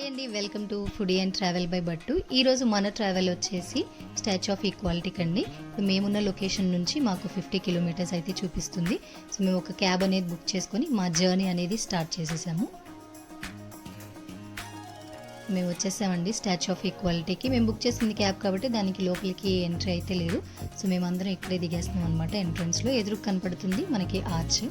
Hi అండి, welcome to foodie and travel by Battu. ఈరోజు మన ట్రావెల్ వచ్చేసి స్టాచ్యూ ఆఫ్ ఈక్వాలిటీకి అండి. మేమున్న లొకేషన్ నుంచి మాకు 50 కిలోమీటర్స్ అయితే చూపిస్తుంది. సో మేము ఒక క్యాబ్ అనేది బుక్ చేసుకొని మా జర్నీ అనేది స్టార్ట్ చేసేసాము. మేము వచ్చేసామండి స్టాచ్యూ ఆఫ్ ఈక్వాలిటీకి. మేము బుక్ చేసింది క్యాబ్ కాబట్టి దానికి లోపలికి ఎంట్రీ అయితే లేదు. సో మేమందరం ఇక్కడే దిగేస్తున్నాం అనమాట. ఎంట్రన్స్లో ఎదురు కనపడుతుంది మనకి ఆర్చ్.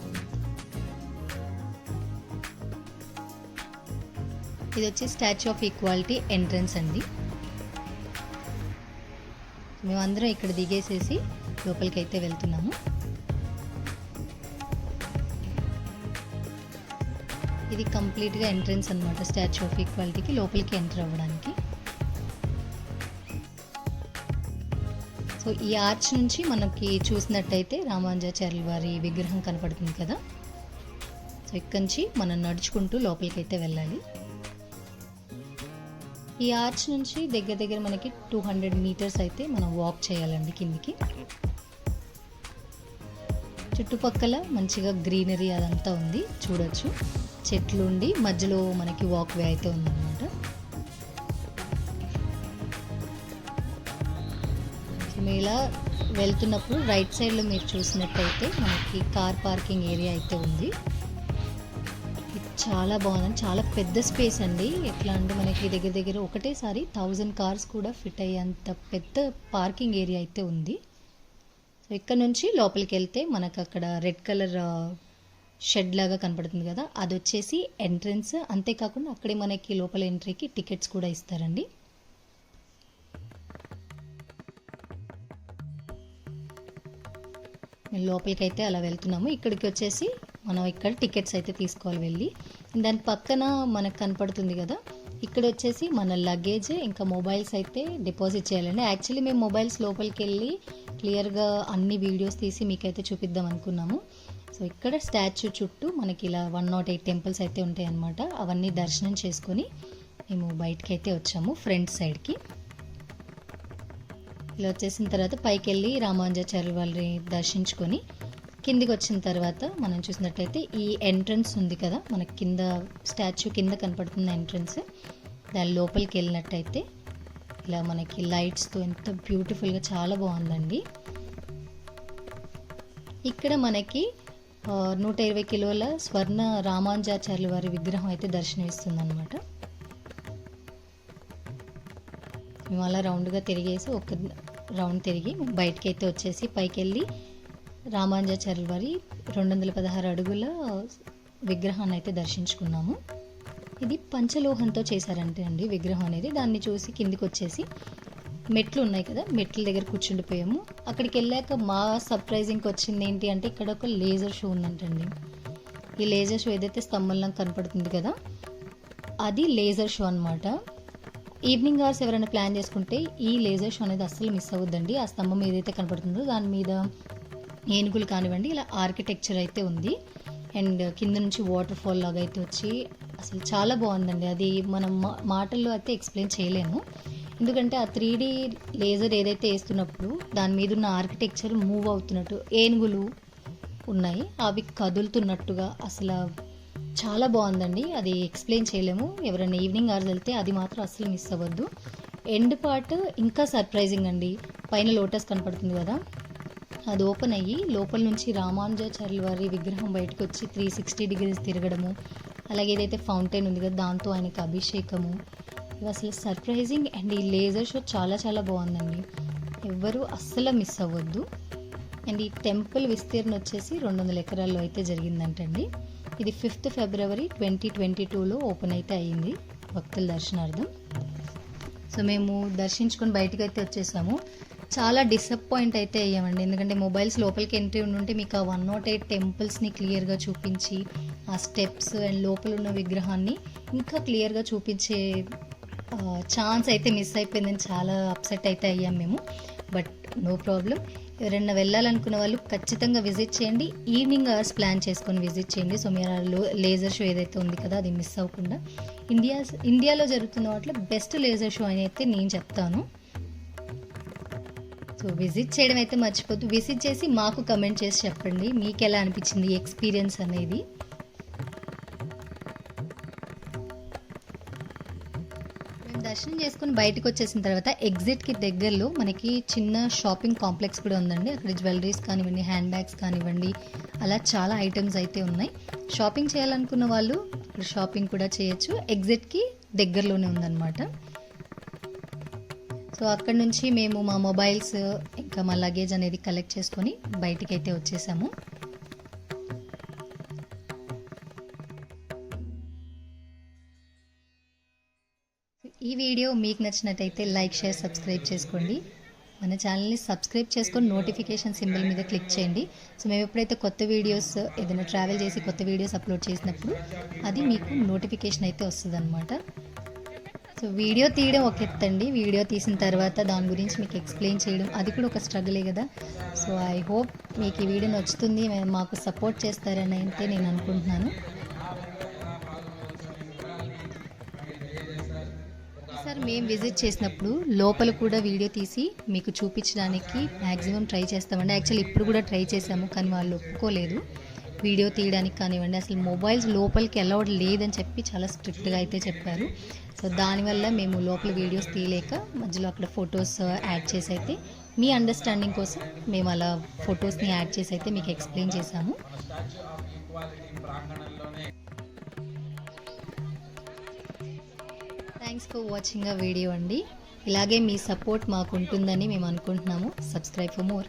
ఇది వచ్చి స్టాచ్యూ ఆఫ్ ఈక్వాలిటీ ఎంట్రన్స్ అండి. మేమందరం ఇక్కడ దిగేసేసి లోపలికి అయితే వెళ్తున్నాము. ఇది కంప్లీట్గా ఎంట్రన్స్ అనమాట స్టాచ్యూ ఆఫ్ ఈక్వాలిటీకి. లోపలికి ఎంటర్ అవ్వడానికి సో ఈ ఆర్చ్ నుంచి మనకి చూసినట్టయితే రామానుజాచార్యుల వారి విగ్రహం కనపడుతుంది కదా. సో ఇక్కడి నుంచి మనం నడుచుకుంటూ లోపలికి అయితే వెళ్ళాలి. ఈ ఆర్చ్ నుంచి దగ్గర మనకి 200 మీటర్స్ అయితే మనం వాక్ చేయాలండి కిందికి. చుట్టుపక్కల మంచిగా గ్రీనరీ అదంతా ఉంది, చూడొచ్చు. చెట్లు ఉండి మధ్యలో మనకి వాక్ వే అయితే ఉందన్నమాట. సో మేము ఇలా వెళ్తున్నప్పుడు రైట్ సైడ్లో మీరు చూసినట్టయితే మనకి కార్ పార్కింగ్ ఏరియా అయితే ఉంది. చాలా బాగుంది, చాలా పెద్ద స్పేస్ అండి. ఎట్లా అంటే మనకి దగ్గర ఒకటేసారి 1000 కార్స్ కూడా ఫిట్ అయ్యేంత పెద్ద పార్కింగ్ ఏరియా అయితే ఉంది. సో ఇక్కడ నుంచి లోపలికి వెళ్తే మనకు అక్కడ రెడ్ కలర్ షెడ్ లాగా కనపడుతుంది కదా, అది వచ్చేసి ఎంట్రన్స్. అంతేకాకుండా అక్కడే మనకి లోపల ఎంట్రీకి టికెట్స్ కూడా ఇస్తారండి. మేము లోపలికి అయితే అలా వెళ్తున్నాము. ఇక్కడికి వచ్చేసి మనం ఇక్కడ టికెట్స్ అయితే తీసుకోవాలి వెళ్ళి. దాని పక్కన మనకు కనపడుతుంది కదా, ఇక్కడ వచ్చేసి మన లగేజ్ ఇంకా మొబైల్స్ అయితే డిపాజిట్ చేయాలండి. యాక్చువల్లీ మేము మొబైల్స్ లోపలికి వెళ్ళి క్లియర్గా అన్ని వీడియోస్ తీసి మీకైతే చూపిద్దాం అనుకున్నాము. సో ఇక్కడ స్టాచ్యూ చుట్టూ మనకి ఇలా 108 టెంపుల్స్ అయితే ఉంటాయి అన్నమాట. అవన్నీ దర్శనం చేసుకొని మేము బయటకి అయితే వచ్చాము ఫ్రంట్ సైడ్కి. ఇలా వచ్చేసిన తర్వాత పైకి వెళ్ళి రామానుజాచార్యుల వారిని దర్శించుకొని కిందికి వచ్చిన తర్వాత మనం చూసినట్టయితే ఈ ఎంట్రన్స్ ఉంది కదా, మనకి కింద స్టాచ్యూ కింద కనపడుతున్న ఎంట్రన్స్. దాని లోపలికి వెళ్ళినట్టయితే ఇలా మనకి లైట్స్తో ఎంత బ్యూటిఫుల్గా చాలా బాగుందండి. ఇక్కడ మనకి 120 కిలోల స్వర్ణ రామానుజాచార్యుల వారి విగ్రహం అయితే దర్శనమిస్తుంది అనమాట. మేము అలా రౌండ్గా తిరిగేసి ఒక రౌండ్ తిరిగి బయటకి అయితే వచ్చేసి పైకి వెళ్ళి రామానుజాచార్యుల వారి 216 అడుగుల విగ్రహాన్ని అయితే దర్శించుకున్నాము. ఇది పంచలోహంతో చేశారంటే అండి విగ్రహం అనేది. దాన్ని చూసి కిందికి వచ్చేసి మెట్లు ఉన్నాయి కదా, మెట్ల దగ్గర కూర్చుండిపోయాము. అక్కడికి వెళ్ళాక మా సర్ప్రైజింగ్కి వచ్చింది ఏంటి అంటే ఇక్కడ ఒక లేజర్ షో ఉందంటండి. ఈ లేజర్ షో ఏదైతే స్తంభంలో కనపడుతుంది కదా, అది లేజర్ షో అనమాట. ఈవినింగ్ అవర్స్ ఎవరైనా ప్లాన్ చేసుకుంటే ఈ లేజర్ షో అనేది అస్సలు మిస్ అవ్వద్దండి. ఆ స్తంభం ఏదైతే కనపడుతుందో దాని మీద ఏనుగులు కానివ్వండి, ఇలా ఆర్కిటెక్చర్ అయితే ఉంది. అండ్ కింద నుంచి వాటర్ ఫాల్ లాగా అయితే వచ్చి అసలు చాలా బాగుందండి. అది మనం మాటల్లో అయితే ఎక్స్ప్లెయిన్ చేయలేము. ఎందుకంటే ఆ 3D లేజర్ ఏదైతే వేస్తున్నప్పుడు దాని మీద ఉన్న ఆర్కిటెక్చర్ మూవ్ అవుతున్నట్టు, ఏనుగులు ఉన్నాయి అవి కదులుతున్నట్టుగా అసలు చాలా బాగుందండి. అది ఎక్స్ప్లెయిన్ చేయలేము. ఎవరైనా ఈవినింగ్ అవర్స్ వెళ్తే అది మాత్రం అస్సలు మిస్ అవ్వద్దు. ఎండ్ పార్ట్ ఇంకా సర్ప్రైజింగ్ అండి. పైన లోటస్ కనపడుతుంది కదా, అది ఓపెన్ అయ్యి లోపల నుంచి రామానుజాచార్యుల వారి విగ్రహం బయటకు వచ్చి 360 డిగ్రీస్ తిరగడము, అలాగే ఏదైతే ఫౌంటైన్ ఉంది కదా దాంతో ఆయనకి అభిషేకము, ఇవి అసలు సర్ప్రైజింగ్. అండ్ ఈ లేజర్ షో చాలా చాలా బాగుందండి, ఎవ్వరూ అస్సలు మిస్ అవ్వద్దు. అండ్ ఈ టెంపుల్ విస్తీర్ణం వచ్చేసి 200 ఎకరాల్లో అయితే జరిగిందంటండి. ఇది 5th ఫిబ్రవరి 2022లో ఓపెన్ అయితే అయ్యింది భక్తుల దర్శనార్థం. సో మేము దర్శించుకొని బయటకు అయితే వచ్చేసాము. చాలా డిసప్పాయింట్ అయితే అయ్యామండి, ఎందుకంటే మొబైల్స్ లోపలికి ఎంట్రీ ఉంటే మీకు ఆ 108 టెంపుల్స్ని క్లియర్గా చూపించి ఆ స్టెప్స్ అండ్ లోపల ఉన్న విగ్రహాన్ని ఇంకా క్లియర్గా చూపించే ఛాన్స్ అయితే మిస్ అయిపోయిందని చాలా అప్సెట్ అయితే అయ్యాం మేము. But no problem. ఎవరైనా వెళ్ళాలనుకున్న వాళ్ళు ఖచ్చితంగా విజిట్ చేయండి. ఈవినింగ్ అవర్స్ ప్లాన్ చేసుకొని విజిట్ చేయండి. సో మీరు లేజర్ షో ఏదైతే ఉంది కదా అది మిస్ అవ్వకుండా. ఇండియాలో జరుగుతున్న వాటిలో బెస్ట్ లేజర్ షో అని అయితే నేను చెప్తాను. సో విజిట్ చేయడం అయితే మర్చిపోద్దు. విజిట్ చేసి మాకు కమెంట్ చేసి చెప్పండి మీకు ఎలా అనిపించింది ఎక్స్పీరియన్స్ అనేది. మేము దర్శనం చేసుకుని బయటకు వచ్చేసిన తర్వాత ఎగ్జిట్కి దగ్గరలో మనకి చిన్న షాపింగ్ కాంప్లెక్స్ కూడా ఉందండి. అక్కడ జ్యువెలరీస్ కానివ్వండి, హ్యాండ్ బ్యాగ్స్ కానివ్వండి, అలా చాలా ఐటమ్స్ అయితే ఉన్నాయి. షాపింగ్ చేయాలనుకున్న వాళ్ళు ఇక్కడ షాపింగ్ కూడా చేయొచ్చు. ఎగ్జిట్కి దగ్గరలోనే ఉందన్నమాట. సో అక్కడ నుంచి మేము మా మొబైల్స్ ఇంకా మా లగేజ్ అనేది కలెక్ట్ చేసుకొని బయటికి అయితే వచ్చేసాము. ఈ వీడియో మీకు నచ్చినట్టయితే లైక్, షేర్, సబ్స్క్రైబ్ చేసుకోండి. మన ఛానల్ని సబ్స్క్రైబ్ చేసుకొని నోటిఫికేషన్ సింబల్ మీద క్లిక్ చేయండి. సో మేము ఎప్పుడైతే కొత్త వీడియోస్ ఏదైనా ట్రావెల్ చేసి కొత్త వీడియోస్ అప్లోడ్ చేసినప్పుడు అది మీకు నోటిఫికేషన్ అయితే వస్తుంది అనమాట. సో వీడియో తీయడం ఒక ఎత్తండి, వీడియో తీసిన తర్వాత దాని గురించి మీకు ఎక్స్ప్లెయిన్ చేయడం అది కూడా ఒక స్ట్రగులే కదా. సో ఐ హోప్ మీకు ఈ వీడియో నచ్చుతుంది, మాకు సపోర్ట్ చేస్తారని అయితే నేను అనుకుంటున్నాను. సార్ మేము విజిట్ చేసినప్పుడు లోపల కూడా వీడియో తీసి మీకు చూపించడానికి మ్యాక్సిమం ట్రై చేస్తామండి. యాక్చువల్లీ ఇప్పుడు కూడా ట్రై చేసాము, కానీ వాళ్ళు ఒప్పుకోలేదు వీడియో తీయడానికి కానివ్వండి. అసలు మొబైల్స్ లోపలికి అలౌడ్ లేదని చెప్పి చాలా స్ట్రిక్ట్గా అయితే చెప్పారు. సో దానివల్ల మేము లోపల వీడియోస్ తీయలేక మధ్యలో అక్కడ ఫొటోస్ యాడ్ చేసి అయితే మీ అండర్స్టాండింగ్ కోసం మేము అలా ఫొటోస్ని యాడ్ చేసి అయితే మీకు ఎక్స్ప్లెయిన్ చేశాము. Thanks for watching a video అండి. ఇలాగే మీ సపోర్ట్ మాకు ఉంటుందని మేము అనుకుంటున్నాము. Subscribe for more.